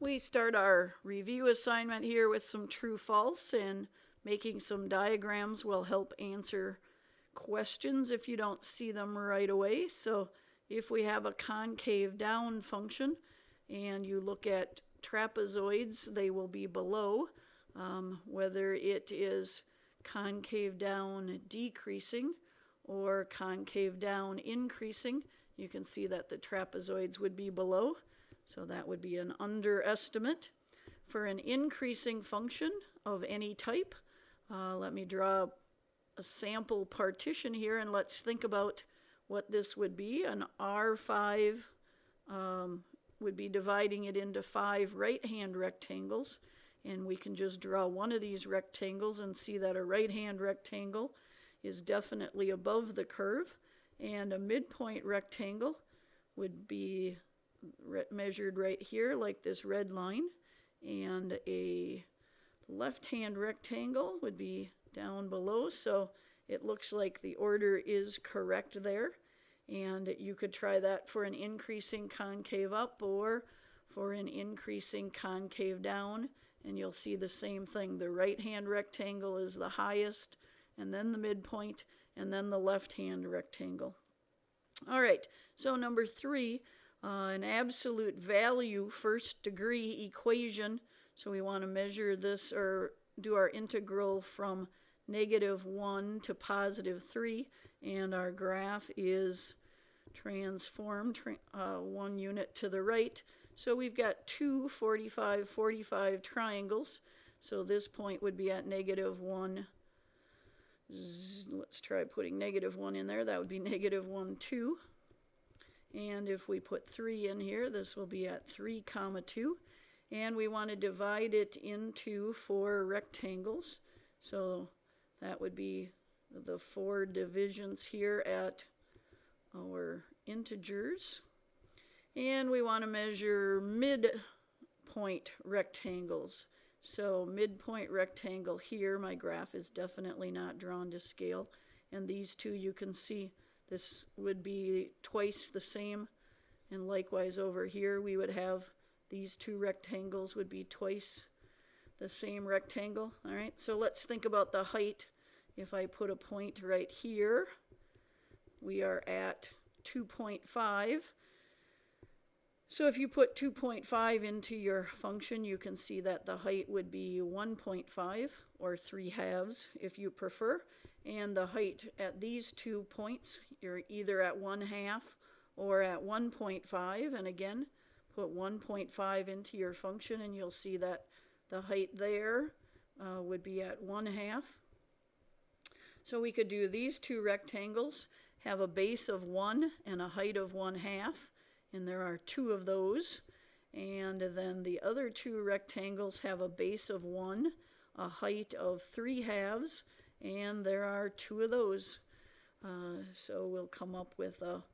We start our review assignment here with some true-false, and making some diagrams will help answer questions if you don't see them right away. So if we have a concave down function and you look at trapezoids, they will be below. Whether it is concave down decreasing or concave down increasing, you can see that the trapezoids would be below. So that would be an underestimate. For an increasing function of any type, let me draw a sample partition here, and let's think about what this would be. An R5 would be dividing it into 5 right-hand rectangles, and we can just draw one of these rectangles and see that a right-hand rectangle is definitely above the curve, and a midpoint rectangle would be measured right here like this red line, and a left-hand rectangle would be down below. So it looks like the order is correct there, and you could try that for an increasing concave up or for an increasing concave down, and you'll see the same thing. The right-hand rectangle is the highest, and then the midpoint, and then the left-hand rectangle. All right, so number 3, an absolute value first degree equation. So we want to measure this or do our integral from -1 to +3, and our graph is transformed 1 unit to the right. So we've got two 45, 45 triangles. So this point would be at -1. Let's try putting -1 in there. That would be -1, 2. And if we put 3 in here, this will be at 3, 2. And we want to divide it into 4 rectangles. So that would be the 4 divisions here at our integers. And we want to measure midpoint rectangles. So midpoint rectangle here, my graph is definitely not drawn to scale. And these two, you can see this would be twice the same. And likewise over here, we would have these 2 rectangles would be twice the same rectangle. All right, so let's think about the height. If I put a point right here, we are at 2.5. So if you put 2.5 into your function, you can see that the height would be 1.5, or 3/2 if you prefer. And the height at these 2 points, you're either at 1/2 or at 1.5. And again, put 1.5 into your function and you'll see that the height there would be at 1/2. So we could do these 2 rectangles, have a base of 1 and a height of 1/2. And there are 2 of those. And then the other 2 rectangles have a base of 1, a height of 3/2, and there are 2 of those. So we'll come up with a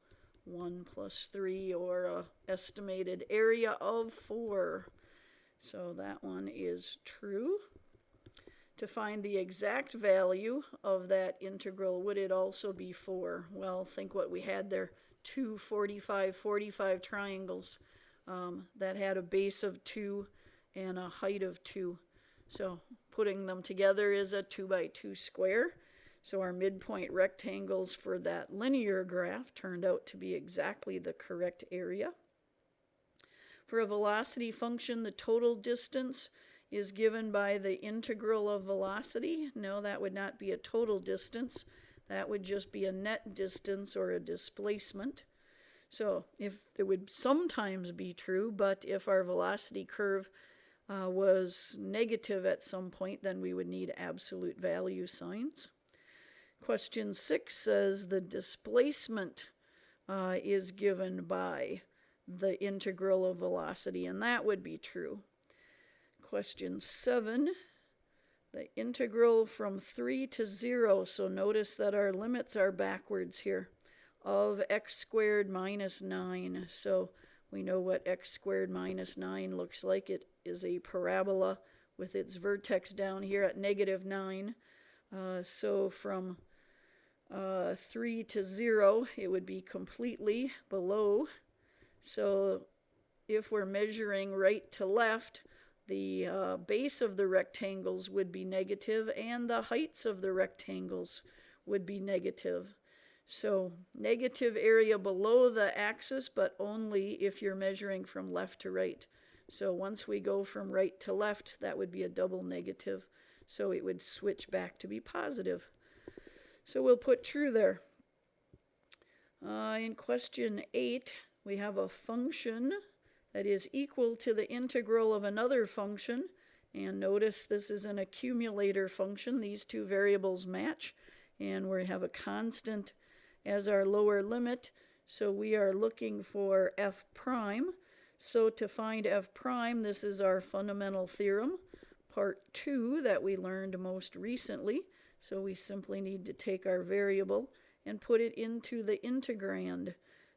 1 + 3, or a estimated area of 4. So that one is true. To find the exact value of that integral, would it also be 4? Well, think what we had there. 2 45, 45 triangles that had a base of 2 and a height of 2. So putting them together is a 2 by 2 square. So our midpoint rectangles for that linear graph turned out to be exactly the correct area. For a velocity function, the total distance is given by the integral of velocity. No, that would not be a total distance. That would just be a net distance, or a displacement. So if it would sometimes be true, but if our velocity curve was negative at some point, then we would need absolute value signs. Question 6 says the displacement is given by the integral of velocity, and that would be true. Question 7, the integral from 3 to 0, so notice that our limits are backwards here, of x squared minus 9. So we know what x squared minus 9 looks like. It is a parabola with its vertex down here at -9. So from 3 to 0, it would be completely below. So if we're measuring right to left, the base of the rectangles would be negative and the heights of the rectangles would be negative. So negative area below the axis, but only if you're measuring from left to right. So once we go from right to left, that would be a double negative. So it would switch back to be positive. So we'll put true there. In question 8, we have a function that is equal to the integral of another function. And notice this is an accumulator function. These two variables match. And we have a constant as our lower limit. So we are looking for f prime. So to find f prime, this is our fundamental theorem, part 2 that we learned most recently. So we simply need to take our variable and put it into the integrand.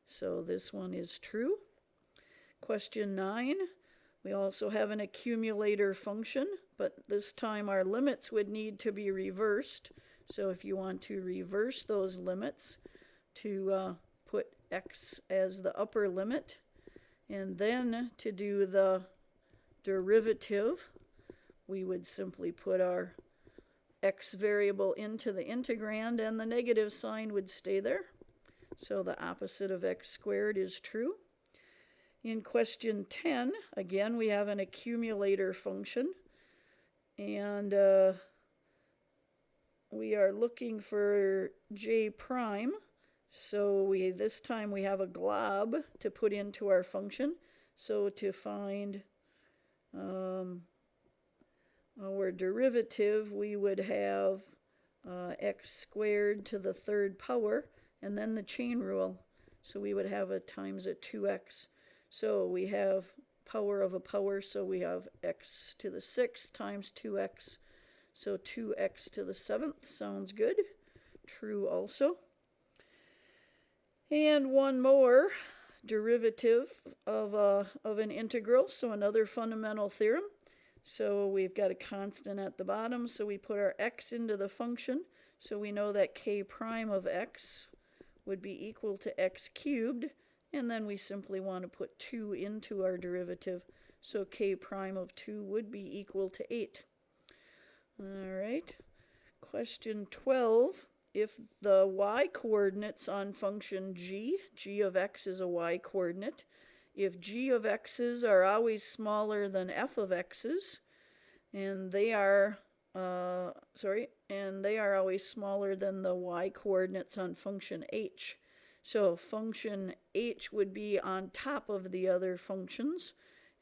So this one is true. Question 9, we also have an accumulator function, but this time our limits would need to be reversed. So if you want to reverse those limits to put x as the upper limit, and then to do the derivative, we would simply put our x variable into the integrand and the negative sign would stay there. So the opposite of x squared is true. In question 10, again, we have an accumulator function. And we are looking for j prime. So this time we have a glob to put into our function. So to find our derivative, we would have x squared to the third power, and then the chain rule. So we would have a times a 2x. So we have power of a power, so we have x to the 6th times 2x. So 2x to the 7th sounds good. True also. And one more derivative of an integral, so another fundamental theorem. So we've got a constant at the bottom, so we put our x into the function. So we know that k prime of x would be equal to x cubed, and then we simply want to put 2 into our derivative. So k prime of 2 would be equal to 8. All right. Question 12. If the y-coordinates on function g of x is a y-coordinate, if g of x's are always smaller than f of x's, and they are always smaller than the y-coordinates on function h. So function h would be on top of the other functions,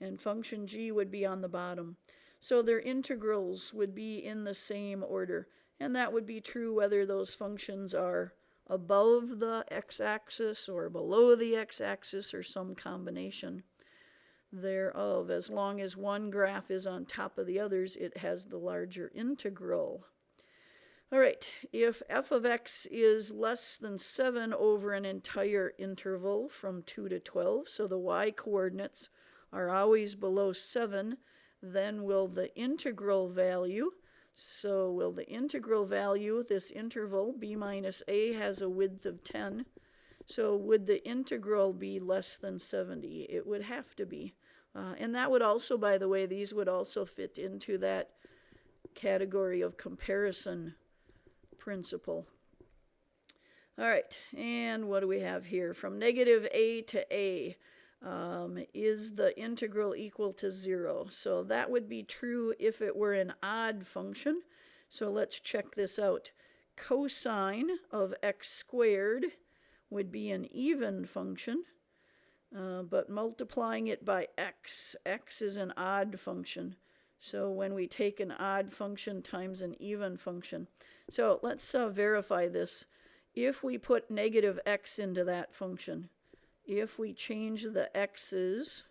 and function g would be on the bottom. So their integrals would be in the same order, and that would be true whether those functions are above the x-axis or below the x-axis or some combination thereof. As long as one graph is on top of the others, it has the larger integral. All right, if f of x is less than 7 over an entire interval from 2 to 12, so the y-coordinates are always below 7, then will the integral value, this interval, b minus a, has a width of 10. So would the integral be less than 70? It would have to be. And that would also, by the way, these would also fit into that category of comparison principle. All right, and what do we have here? From negative a to a, is the integral equal to 0? So that would be true if it were an odd function. So let's check this out. Cosine of x squared would be an even function, but multiplying it by x is an odd function. So when we take an odd function times an even function. So let's verify this. If we put negative x into that function, if we change the x's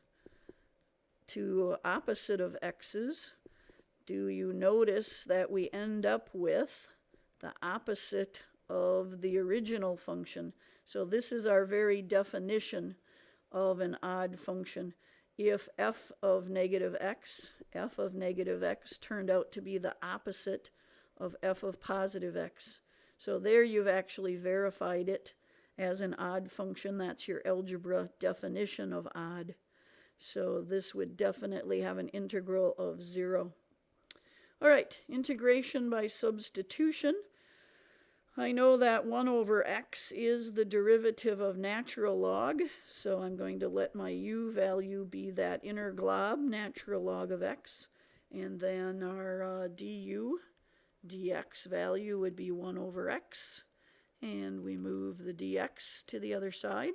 to opposite of x's, do you notice that we end up with the opposite of the original function? So this is our very definition of an odd function. If f of negative x turned out to be the opposite of f of positive x. So there you've actually verified it as an odd function. That's your algebra definition of odd. So this would definitely have an integral of 0. All right, integration by substitution. I know that 1 over x is the derivative of natural log, so I'm going to let my u value be that inner glob, natural log of x, and then our du dx value would be 1 over x, and we move the dx to the other side.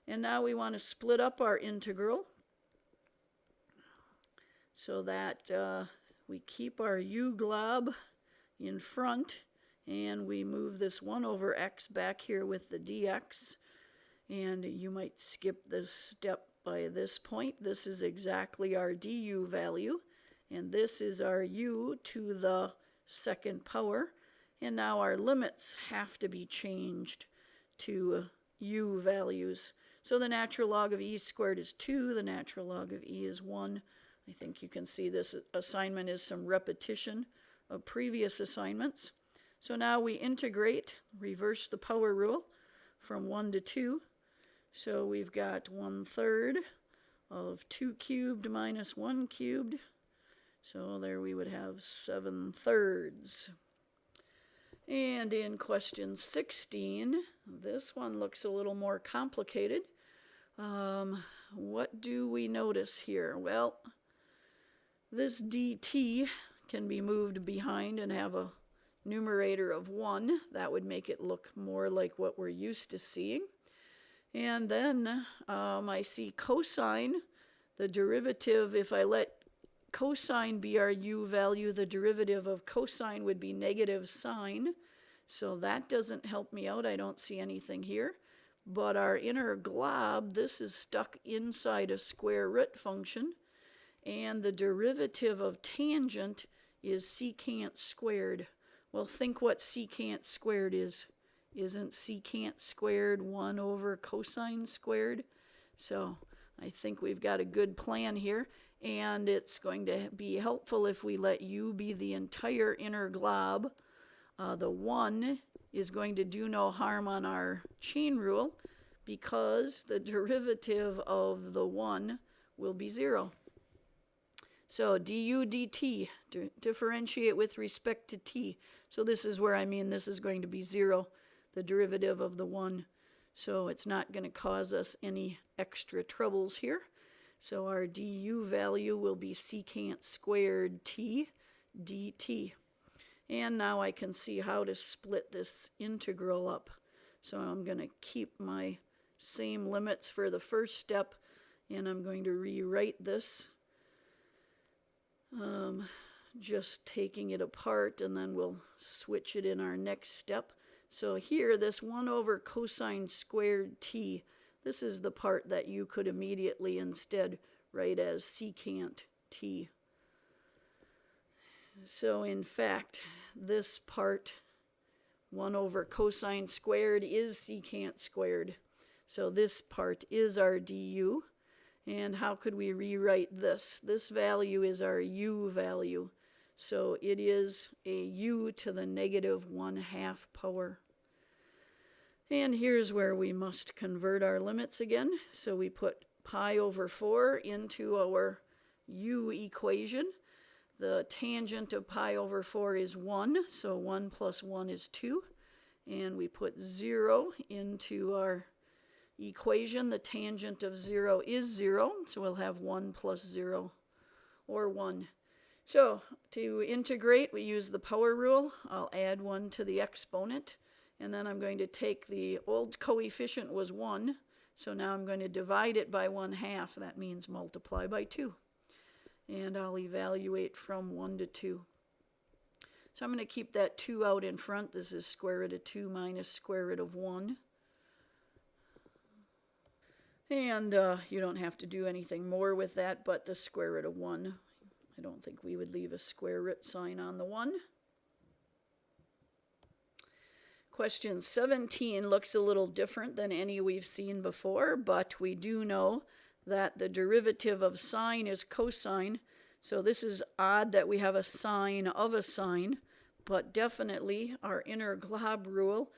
And now we want to split up our integral so that we keep our u glob in front, and we move this 1 over x back here with the dx. And you might skip this step by this point. This is exactly our du value, and this is our u to the second power. And now our limits have to be changed to u values. So the natural log of e squared is 2, the natural log of e is 1. I think you can see this assignment is some repetition of previous assignments. So now we integrate, reverse the power rule from 1 to 2. So we've got 1/3 of 2 cubed minus 1 cubed. So there we would have 7/3. And in question 16, this one looks a little more complicated. What do we notice here? Well, this dt can be moved behind and have a numerator of 1. That would make it look more like what we're used to seeing. And then I see cosine. The derivative, if I let cosine be our u value, the derivative of cosine would be negative sine. So that doesn't help me out. I don't see anything here. But our inner glob, this is stuck inside a square root function. And the derivative of tangent is secant squared. Well, think what secant squared is. Isn't secant squared 1 over cosine squared? So I think we've got a good plan here. And it's going to be helpful if we let u be the entire inner glob. The 1 is going to do no harm on our chain rule because the derivative of the 1 will be 0. So du dt, differentiate with respect to t. So this is where I mean this is going to be 0, the derivative of the 1. So it's not going to cause us any extra troubles here. So our du value will be secant squared t dt. And now I can see how to split this integral up. So I'm going to keep my same limits for the first step, and I'm going to rewrite this. Just taking it apart, and then we'll switch it in our next step. So here, this 1 over cosine squared t, this is the part that you could immediately instead write as secant t. So in fact, this part, 1 over cosine squared, is secant squared. So this part is our du. And how could we rewrite this? This value is our u value. So it is a u to the negative 1/2 power. And here's where we must convert our limits again. So we put pi over 4 into our u equation. The tangent of pi over 4 is 1, so 1 plus 1 is 2. And we put 0 into our equation. The tangent of 0 is 0, so we'll have 1 plus 0, or 1. So to integrate, we use the power rule. I'll add 1 to the exponent, and then I'm going to take the old coefficient was 1, so now I'm going to divide it by 1/2. That means multiply by 2. And I'll evaluate from 1 to 2. So I'm going to keep that 2 out in front. This is square root of 2 minus square root of 1. And you don't have to do anything more with that but the square root of 1. I don't think we would leave a square root sign on the 1. Question 17 looks a little different than any we've seen before, but we do know that the derivative of sine is cosine. So this is odd that we have a sine of a sine, but definitely our inner glob rule,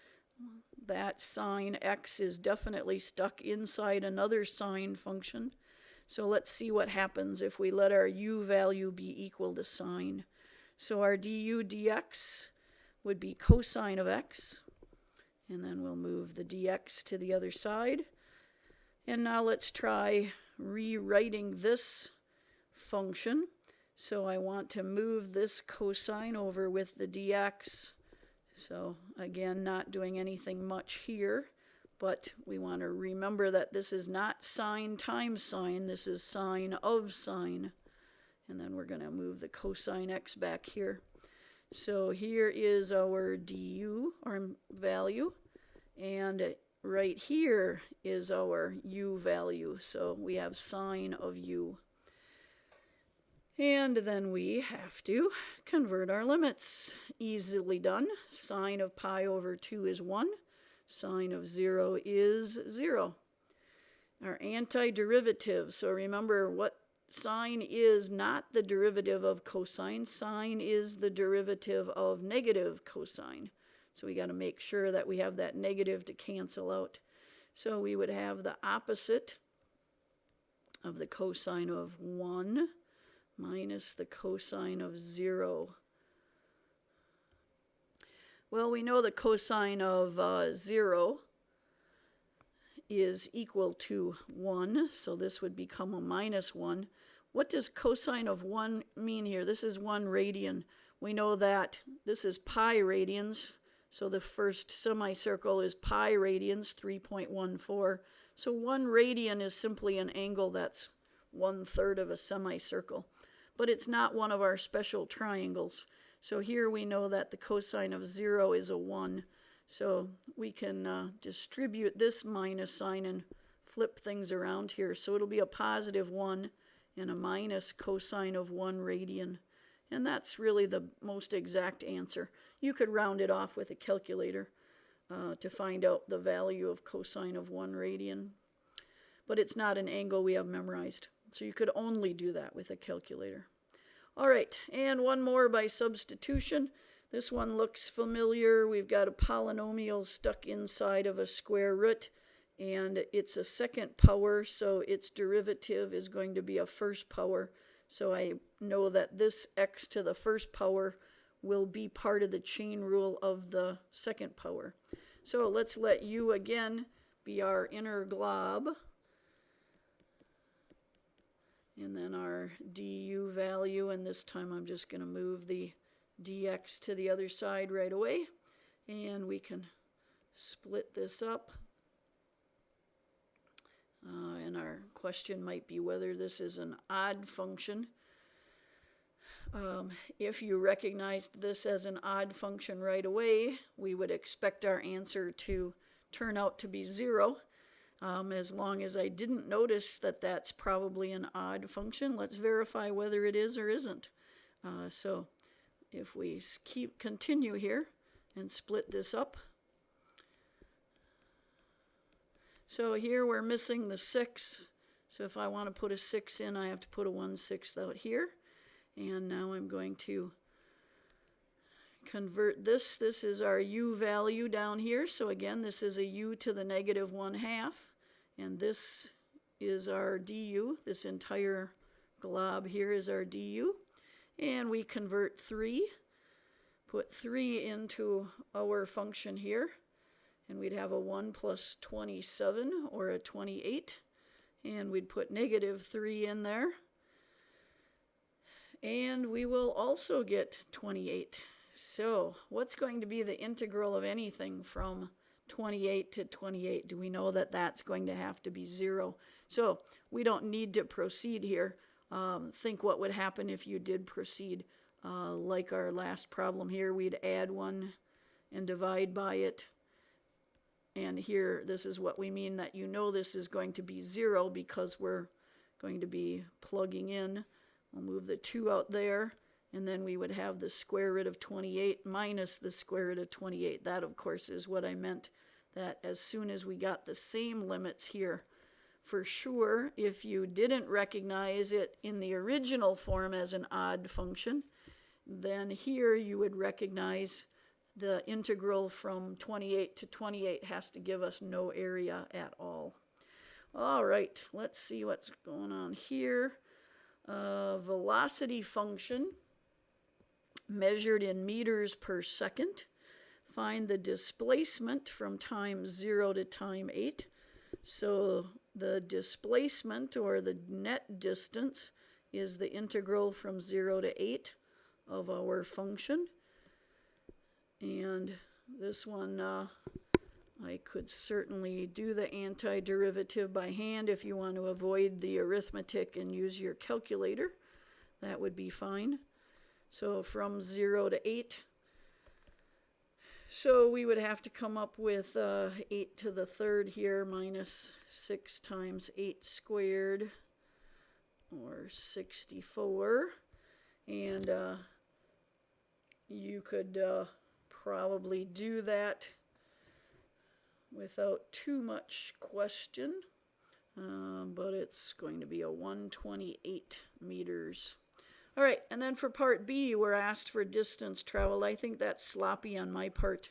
that sine x is definitely stuck inside another sine function. So let's see what happens if we let our u value be equal to sine. So our du dx would be cosine of x, and then we'll move the dx to the other side. And now let's try rewriting this function. So I want to move this cosine over with the dx. So again, not doing anything much here, but we want to remember that this is not sine times sine, this is sine of sine. And then we're going to move the cosine x back here. So here is our du, our value, and right here is our u value. So we have sine of u. And then we have to convert our limits. Easily done. Sine of pi over 2 is 1. Sine of 0 is 0. Our antiderivative. So remember what sine is not the derivative of cosine. Sine is the derivative of negative cosine. So we got to make sure that we have that negative to cancel out. So we would have the opposite of the cosine of 1 minus the cosine of 0. Well, we know the cosine of 0 is equal to 1, so this would become a minus 1. What does cosine of 1 mean here? This is 1 radian. We know that this is pi radians, so the first semicircle is pi radians, 3.14. So 1 radian is simply an angle that's 1/3 of a semicircle. But it's not one of our special triangles. So here we know that the cosine of 0 is a 1. So we can distribute this minus sign and flip things around here. So it'll be a positive 1 and a minus cosine of 1 radian. And that's really the most exact answer. You could round it off with a calculator to find out the value of cosine of 1 radian. But it's not an angle we have memorized. So you could only do that with a calculator. All right, and one more by substitution. This one looks familiar. We've got a polynomial stuck inside of a square root, and it's a second power, so its derivative is going to be a first power. So I know that this x to the first power will be part of the chain rule of the second power. So let's let u again be our inner glob. And then our du value, and this time I'm just going to move the dx to the other side right away. And we can split this up. And our question might be whether this is an odd function. If you recognized this as an odd function right away, we would expect our answer to turn out to be 0. As long as I didn't notice that that's probably an odd function, let's verify whether it is or isn't. So if we continue here and split this up. So here we're missing the 6. So if I want to put a 6 in, I have to put a 1/6 out here. And now I'm going to convert this. This is our u value down here. So again, this is a u to the negative 1/2. And this is our du. This entire glob here is our du. And we convert 3. Put 3 into our function here. And we'd have a 1 plus 27, or a 28. And we'd put negative 3 in there. And we will also get 28. So what's going to be the integral of anything from 28 to 28? Do we know that that's going to have to be 0? So we don't need to proceed here. Think what would happen if you did proceed. Like our last problem here, we'd add 1 and divide by it. And here, this is what we mean that you know this is going to be 0 because we're going to be plugging in. We'll move the 2 out there, and then we would have the square root of 28 minus the square root of 28. That, of course, is what I meant, that as soon as we got the same limits here, for sure, if you didn't recognize it in the original form as an odd function, then here you would recognize the integral from 28 to 28 has to give us no area at all. All right, let's see what's going on here. Velocity function measured in meters per second. Find the displacement from time 0 to time 8. So the displacement, or the net distance, is the integral from 0 to 8 of our function. And this one, I could certainly do the antiderivative by hand if you want to avoid the arithmetic and use your calculator. That would be fine. So from 0 to 8. So we would have to come up with 8 to the third here minus 6 times 8 squared, or 64. And you could probably do that without too much question, but it's going to be a 128 meters. All right, and then for part B, we're asked for distance traveled. I think that's sloppy on my part.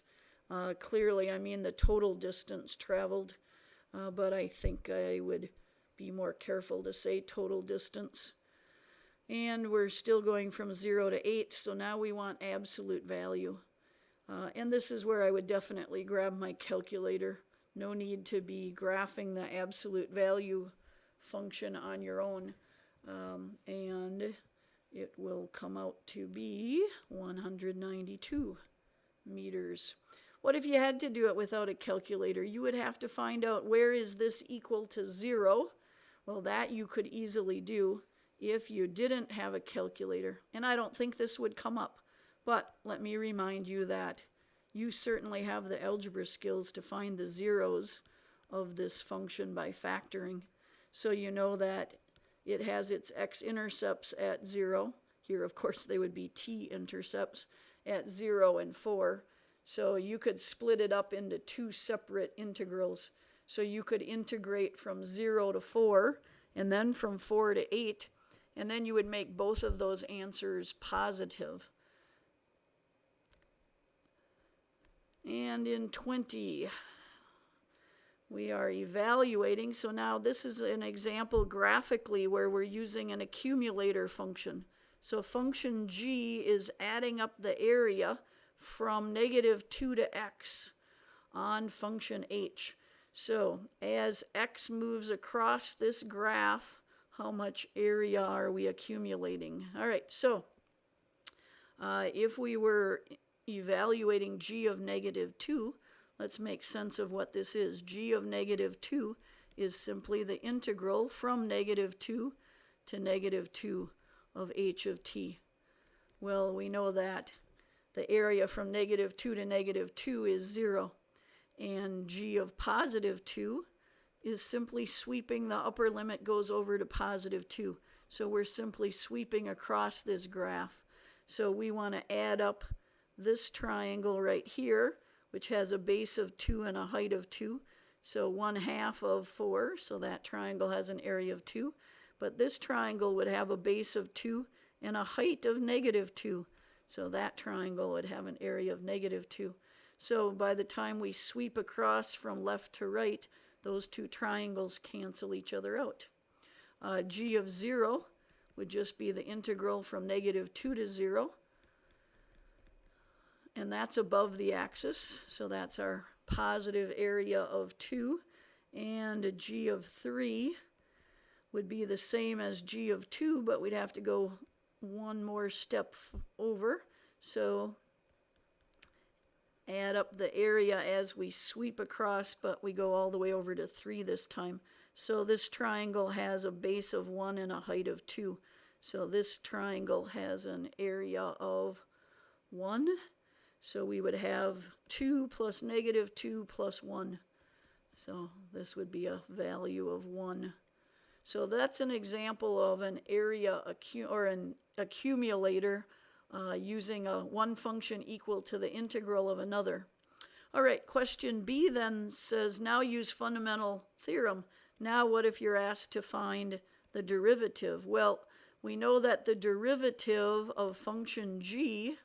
Clearly, I mean the total distance traveled, but I think I would be more careful to say total distance. And we're still going from 0 to 8, so now we want absolute value. And this is where I would definitely grab my calculator. No need to be graphing the absolute value function on your own. And it will come out to be 192 meters. What if you had to do it without a calculator? You would have to find out, where is this equal to 0? Well, that you could easily do if you didn't have a calculator. And I don't think this would come up. But let me remind you that you certainly have the algebra skills to find the zeros of this function by factoring. So you know that it has its x-intercepts at 0. Here, of course, they would be t-intercepts at 0 and 4. So you could split it up into two separate integrals. So you could integrate from 0 to 4, and then from 4 to 8, and then you would make both of those answers positive. And in 20, we are evaluating. So now this is an example graphically where we're using an accumulator function. So function g is adding up the area from -2 to x on function h. So as x moves across this graph, how much area are we accumulating? All right, so if we were evaluating g of -2, let's make sense of what this is. G of -2 is simply the integral from -2 to -2 of h of t. Well, we know that the area from -2 to -2 is 0. And g of +2 is simply sweeping, the upper limit goes over to +2. So we're simply sweeping across this graph. So we want to add up this triangle right here, which has a base of 2 and a height of 2. So 1/2 of 4, so that triangle has an area of 2. But this triangle would have a base of 2 and a height of -2. So that triangle would have an area of -2. So by the time we sweep across from left to right, those two triangles cancel each other out. G of 0 would just be the integral from -2 to 0. And that's above the axis, so that's our positive area of 2. And a g of 3 would be the same as g of 2, but we'd have to go one more step over. So add up the area as we sweep across, but we go all the way over to 3 this time. So this triangle has a base of 1 and a height of 2. So this triangle has an area of 1. So we would have 2 plus -2 plus 1. So this would be a value of 1. So that's an example of an area or an accumulator using one function equal to the integral of another. All right, question B then says, now use fundamental theorem. Now what if you're asked to find the derivative? Well, we know that the derivative of function g,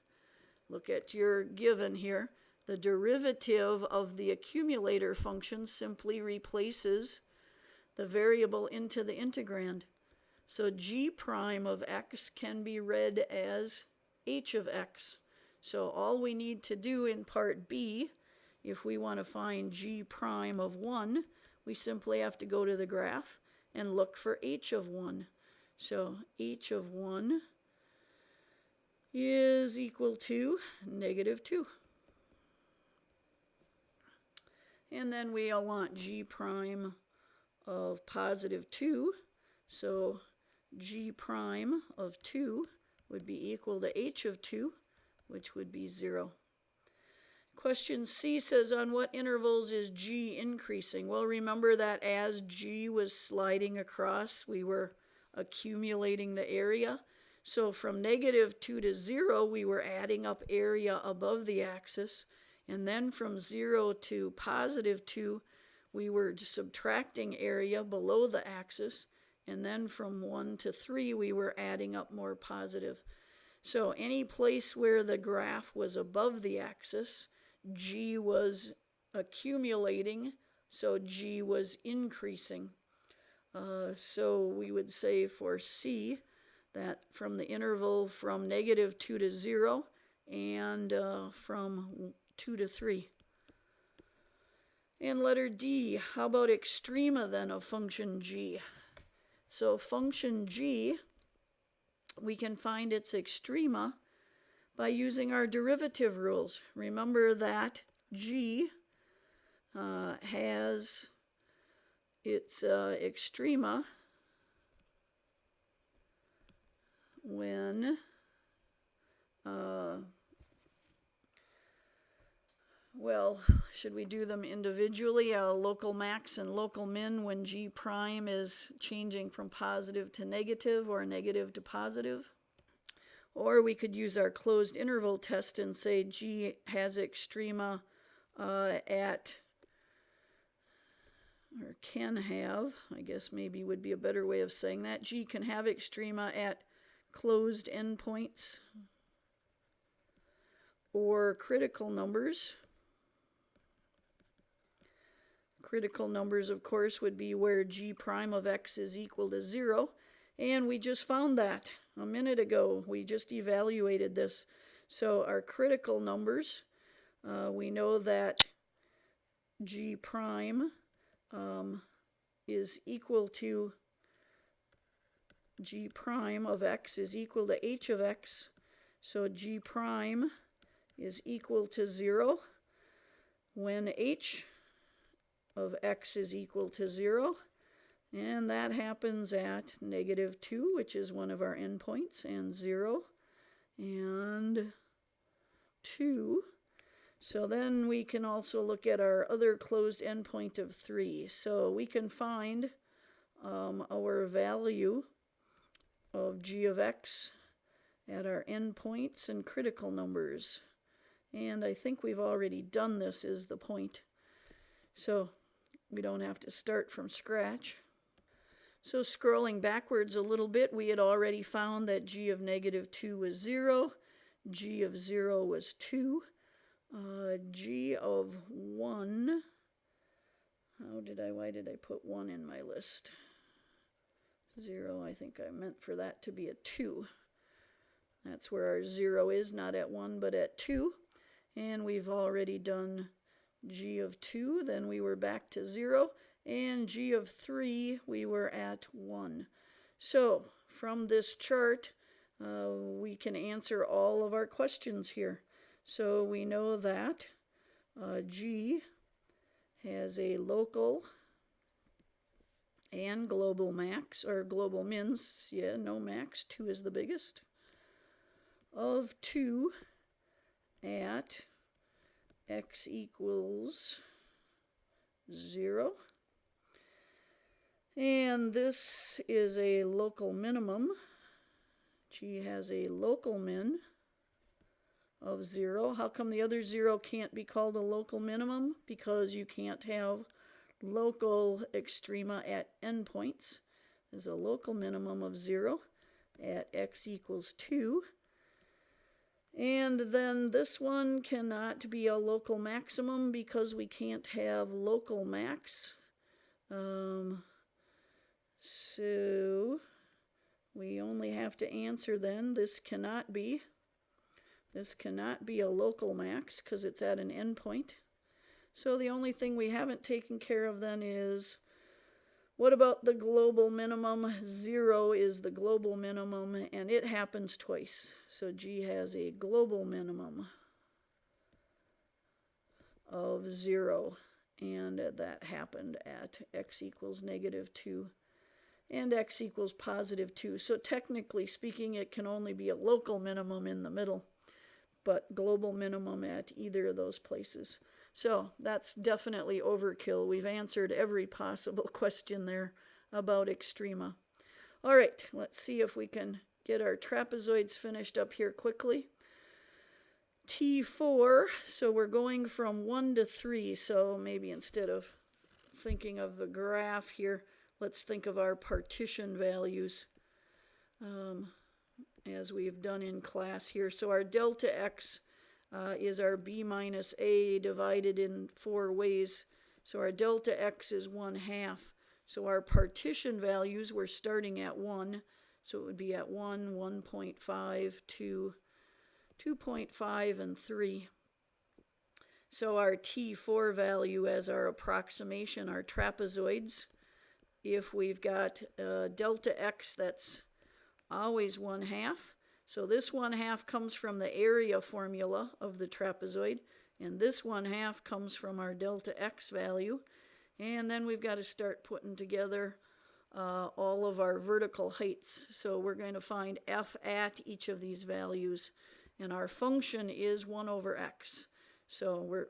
look at your given here, the derivative of the accumulator function simply replaces the variable into the integrand. So g prime of x can be read as h of x. So all we need to do in part B, if we want to find g prime of 1, we simply have to go to the graph and look for h of 1. So h of 1 is equal to -2. And then we all want g prime of +2. So g prime of 2 would be equal to h of 2, which would be 0. Question C says, on what intervals is g increasing? Well, remember that as g was sliding across, we were accumulating the area. So from -2 to 0, we were adding up area above the axis. And then from 0 to +2, we were subtracting area below the axis. And then from 1 to 3, we were adding up more positive. So any place where the graph was above the axis, g was accumulating, so g was increasing. So we would say for C that from the interval from -2 to 0 and from 2 to 3. And letter D, how about extrema then of function g? So function g, we can find its extrema by using our derivative rules. Remember that g has its extrema when well, should we do them individually? Local max and local min when g prime is changing from positive to negative or negative to positive. Or we could use our closed interval test and say g has extrema at, or can have, I guess maybe would be a better way of saying that. G can have extrema at closed endpoints or critical numbers. Critical numbers, of course, would be where g prime of x is equal to 0. And we just found that a minute ago. We just evaluated this. So our critical numbers, we know that g prime is equal to g prime of x is equal to h of x. So g prime is equal to 0 when h of x is equal to 0. And that happens at -2, which is one of our endpoints, and 0, and 2. So then we can also look at our other closed endpoint of 3. So we can find our value of g of x at our endpoints and critical numbers. And I think we've already done this, is the point. So we don't have to start from scratch. So scrolling backwards a little bit, we had already found that g of -2 was 0, g of 0 was 2, g of 1, why did I put 1 in my list? 0, I think I meant for that to be a 2. That's where our 0 is, not at 1, but at 2. And we've already done g of 2, then we were back to 0. And g of 3, we were at 1. So from this chart, we can answer all of our questions here. So we know that g has a local and global max, or global mins, yeah, no max, 2 is the biggest, of 2 at x equals 0. And this is a local minimum. G has a local min of 0. How come the other 0 can't be called a local minimum? Because you can't have local extrema at endpoints. There's a local minimum of 0 at x equals 2. And then this one cannot be a local maximum because we can't have local max. So we only have to answer then, this cannot be a local max because it's at an endpoint. So the only thing we haven't taken care of then is, what about the global minimum? 0 is the global minimum, and it happens twice. So G has a global minimum of 0, and that happened at x equals -2 and x equals +2. So technically speaking, it can only be a local minimum in the middle, but global minimum at either of those places. So that's definitely overkill. We've answered every possible question there about extrema. All right, let's see if we can get our trapezoids finished up here quickly. T4, so we're going from 1 to 3, so maybe instead of thinking of the graph here, let's think of our partition values as we've done in class here. So our delta x is our b minus a divided in 4 ways. So our delta x is 1/2. So our partition values, we're starting at 1. So it would be at 1, 1.5, 2, 2.5, and 3. So our T4 value as our approximation, our trapezoids, if we've got delta x that's always 1/2, so this 1/2 comes from the area formula of the trapezoid, and this 1/2 comes from our delta x value. And then we've got to start putting together all of our vertical heights. So we're going to find f at each of these values, and our function is 1 over x. So we're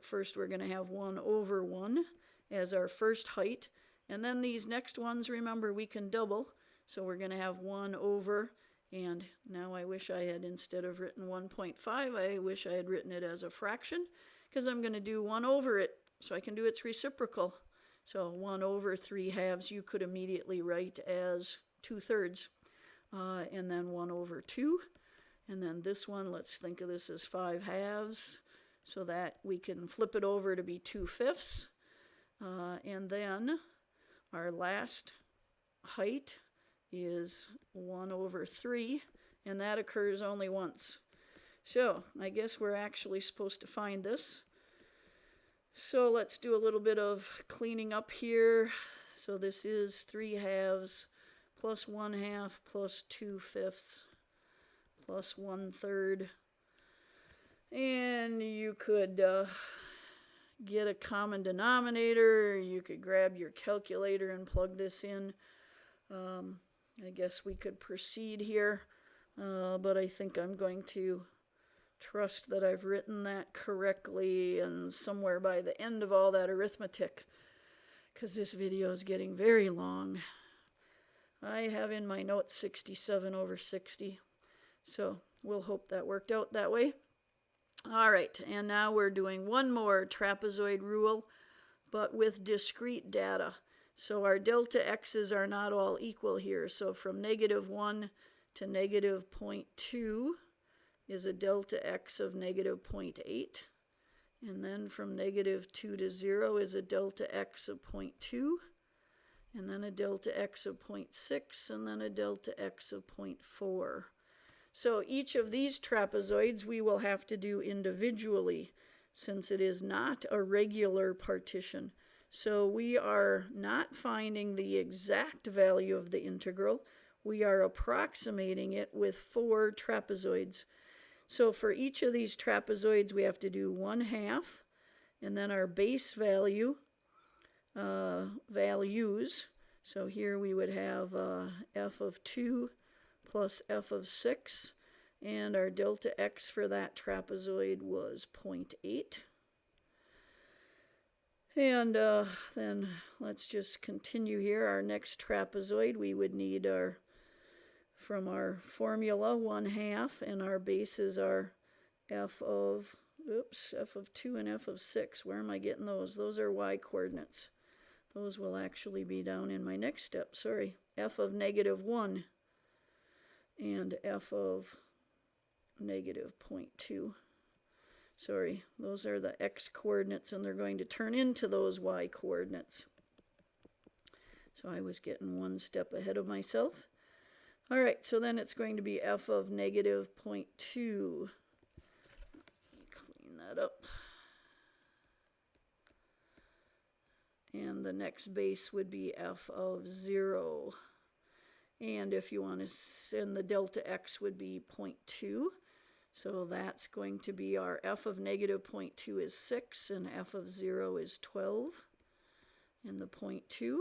going to have 1 over 1 as our first height, and then these next ones, remember, we can double. So we're going to have 1 over, and now I wish I had, instead of written 1.5, I wish I had written it as a fraction, because I'm going to do 1 over it, so I can do its reciprocal. So 1 over 3/2 you could immediately write as 2/3, and then 1 over 2. And then this one, let's think of this as 5/2, so that we can flip it over to be 2/5. And then our last height is 1 over 3, and that occurs only once. So I guess we're actually supposed to find this. So let's do a little bit of cleaning up here. So this is 3/2 plus 1/2 plus 2/5 plus 1/3. And you could get a common denominator. You could grab your calculator and plug this in. I guess we could proceed here, but I think I'm going to trust that I've written that correctly, and somewhere by the end of all that arithmetic, because this video is getting very long, I have in my notes 67 over 60. So we'll hope that worked out that way. All right, and now we're doing one more trapezoid rule, but with discrete data. So our delta x's are not all equal here. So from -1 to -0.2 is a delta x of -0.8. And then from -2 to 0 is a delta x of 0.2. And then a delta x of 0.6, and then a delta x of 0.4. So each of these trapezoids we will have to do individually, since it is not a regular partition. So we are not finding the exact value of the integral. We are approximating it with 4 trapezoids. So for each of these trapezoids, we have to do 1/2, and then our base value values. So here we would have f of 2 plus f of 6, and our delta x for that trapezoid was 0.8. And then let's just continue here. Our next trapezoid, we would need from our formula 1/2, and our bases are f of 2 and f of 6. Where am I getting those? Those are y coordinates. Those will actually be down in my next step, sorry. F of -1 and f of -0.2. Sorry, those are the x coordinates, and they're going to turn into those y coordinates. So I was getting one step ahead of myself. All right, so then it's going to be f of negative 0.2. Clean that up. And the next base would be f of 0. And if you want to send the delta x would be 0.2. So that's going to be our f of negative 0.2 is 6 and f of 0 is 12 in the 0.2.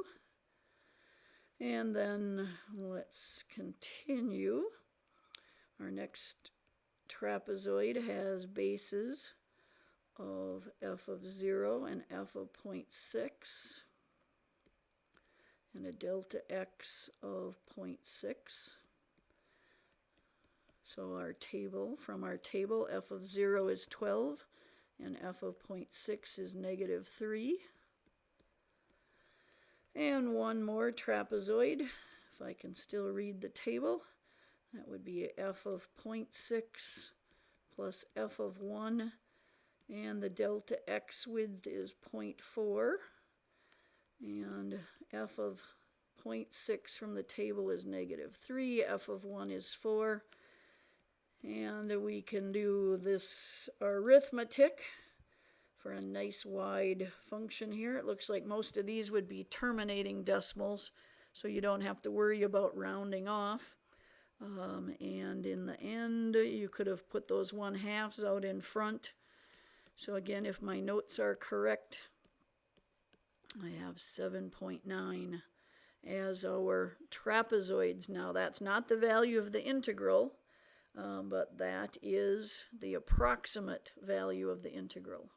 And then let's continue. Our next trapezoid has bases of f of 0 and f of 0.6 and a delta x of 0.6. So our table, from our table, f of 0 is 12 and f of 0.6 is negative 3. And one more trapezoid, if I can still read the table, that would be f of 0.6 plus f of 1, and the delta x width is 0.4, and f of 0.6 from the table is negative 3, f of 1 is 4, and we can do this arithmetic for a nice wide function here. It looks like most of these would be terminating decimals, so you don't have to worry about rounding off. And in the end, you could have put those 1/2s out in front. So again, if my notes are correct, I have 7.9 as our trapezoids. Now that's not the value of the integral, but that is the approximate value of the integral.